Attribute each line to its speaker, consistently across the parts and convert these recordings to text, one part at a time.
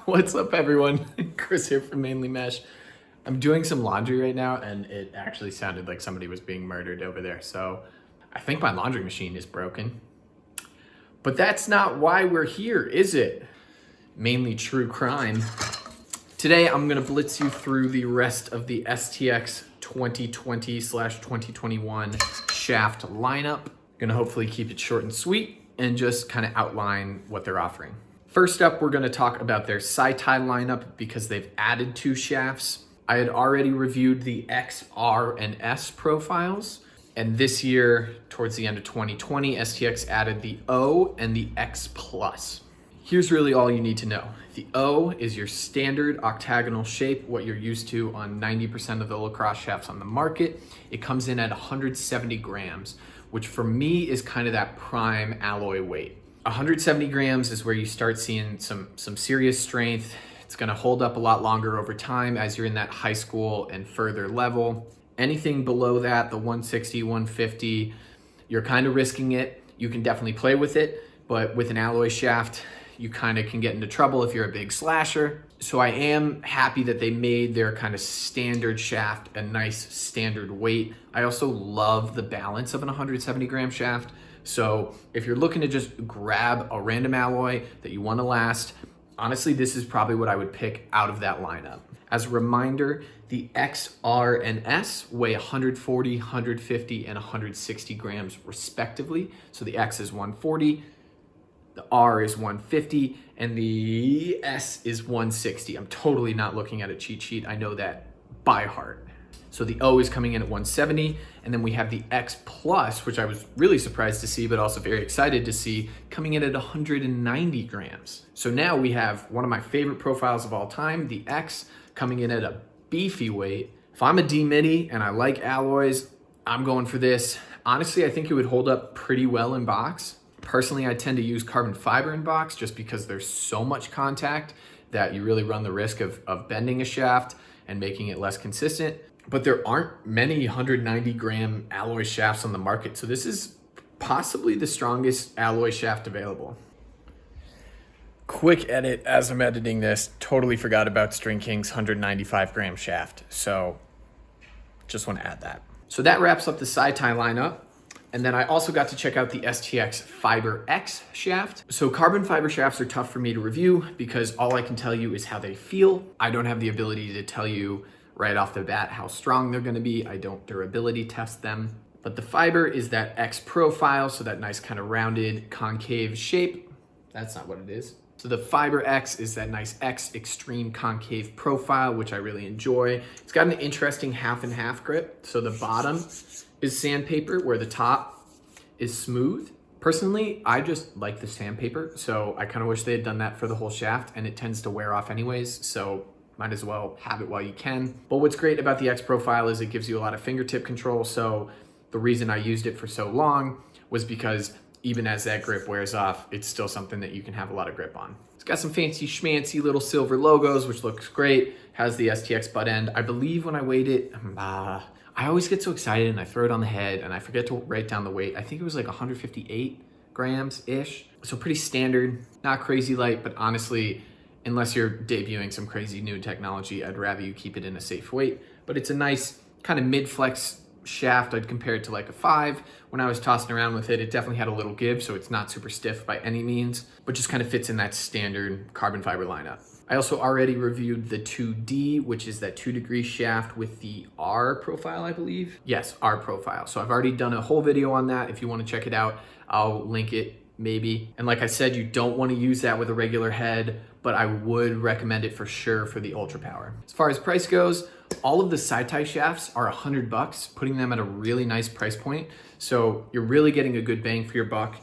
Speaker 1: What's up, everyone? Chris here from Mainly Mesh. I'm doing some laundry right now, and it actually sounded like somebody was being murdered over there. So I think my laundry machine is broken. But that's not why we're here, is it? Mainly true crime. Today, I'm gonna blitz you through the rest of the STX 2020/2021 shaft lineup. Gonna hopefully keep it short and sweet and just kind of outline what they're offering. First up, we're gonna talk about their Sciti lineup because they've added 2 shafts. I had already reviewed the X, R, and S profiles. And this year, towards the end of 2020, STX added the O and the X Plus. Here's really all you need to know. The O is your standard octagonal shape, what you're used to on 90% of the lacrosse shafts on the market. It comes in at 170 grams, which for me is kind of that prime alloy weight. 170 grams is where you start seeing some serious strength. It's gonna hold up a lot longer over time as you're in that high school and further level. Anything below that, the 160, 150, you're kind of risking it. You can definitely play with it, but with an alloy shaft, you kind of can get into trouble if you're a big slasher. So I am happy that they made their kind of standard shaft a nice standard weight. I also love the balance of an 170 gram shaft. So if you're looking to just grab a random alloy that you want to last, honestly, this is probably what I would pick out of that lineup. As a reminder, the X, R, and S weigh 140, 150, and 160 grams respectively. So the X is 140, the R is 150, and the S is 160. I'm totally not looking at a cheat sheet. I know that by heart. So the O is coming in at 170, and then we have the X Plus, which I was really surprised to see, but also very excited to see, coming in at 190 grams. So now we have one of my favorite profiles of all time, the X, coming in at a beefy weight. If I'm a D-midi and I like alloys, I'm going for this. Honestly, I think it would hold up pretty well in box. Personally, I tend to use carbon fiber in box just because there's so much contact that you really run the risk of bending a shaft and making it less consistent. But there aren't many 190 gram alloy shafts on the market. So this is possibly the strongest alloy shaft available. Quick edit as I'm editing this, totally forgot about String King's 195 gram shaft. So just want to add that. So that wraps up the Sciti lineup. And then I also got to check out the STX Fiber X shaft. So carbon fiber shafts are tough for me to review because all I can tell you is how they feel. I don't have the ability to tell you right off the bat how strong they're gonna be. I don't durability test them. But the fiber is that X profile, so that nice kind of rounded concave shape. That's not what it is. So the Fiber X is that nice X extreme concave profile, which I really enjoy. It's got an interesting half and half grip. So the bottom is sandpaper where the top is smooth. Personally, I just like the sandpaper. So I kind of wish they had done that for the whole shaft, and it tends to wear off anyways. So might as well have it while you can. But what's great about the X profile is it gives you a lot of fingertip control. So the reason I used it for so long was because even as that grip wears off, it's still something that you can have a lot of grip on. It's got some fancy schmancy little silver logos, which looks great. Has the STX butt end. I believe when I weighed it, I always get so excited and I throw it on the head and I forget to write down the weight. I think it was like 158 grams-ish. So pretty standard, not crazy light, but honestly, unless you're debuting some crazy new technology, I'd rather you keep it in a safe weight. But it's a nice kind of mid-flex shaft. I'd compare it to like a 5. When I was tossing around with it, it definitely had a little give, so it's not super stiff by any means, but just kind of fits in that standard carbon fiber lineup. I also already reviewed the 2D, which is that 2-degree shaft with the R profile, I believe. Yes, R profile. So I've already done a whole video on that. If you want to check it out, I'll link it maybe. And like I said, you don't want to use that with a regular head, but I would recommend it for sure for the Ultra Power. As far as price goes, all of the Sciti shafts are $100, putting them at a really nice price point. So you're really getting a good bang for your buck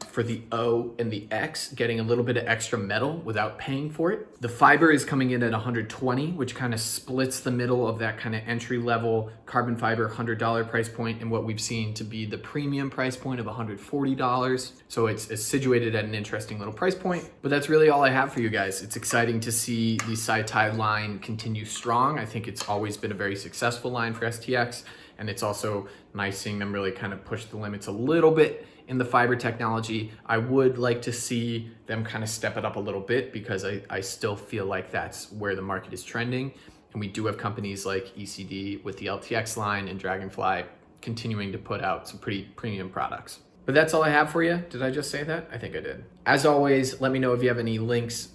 Speaker 1: for the O and the X, getting a little bit of extra metal without paying for it. The fiber is coming in at 120, which kind of splits the middle of that kind of entry level carbon fiber $100 price point and what we've seen to be the premium price point of $140. So it's situated at an interesting little price point, but that's really all I have for you guys. It's exciting to see the Sciti line continue strong. I think it's always been a very successful line for STX. And it's also nice seeing them really kind of push the limits a little bit in the fiber technology. I would like to see them kind of step it up a little bit because I still feel like that's where the market is trending. And we do have companies like ECD with the LTX line and Dragonfly continuing to put out some pretty premium products. But that's all I have for you. Did I just say that? I think I did. As always, let me know if you have any links.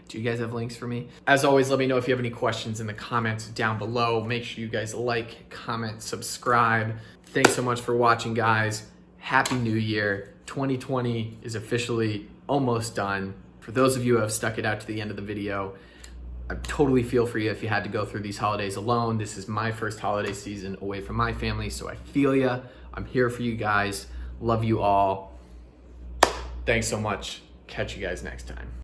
Speaker 1: Do you guys have links for me? As always, let me know if you have any questions in the comments down below. Make sure you guys like, comment, subscribe. Thanks so much for watching, guys. Happy New Year. 2020 is officially almost done. For those of you who have stuck it out to the end of the video, I totally feel for you if you had to go through these holidays alone. This is my first holiday season away from my family, so I feel ya. I'm here for you guys. Love you all. Thanks so much. Catch you guys next time.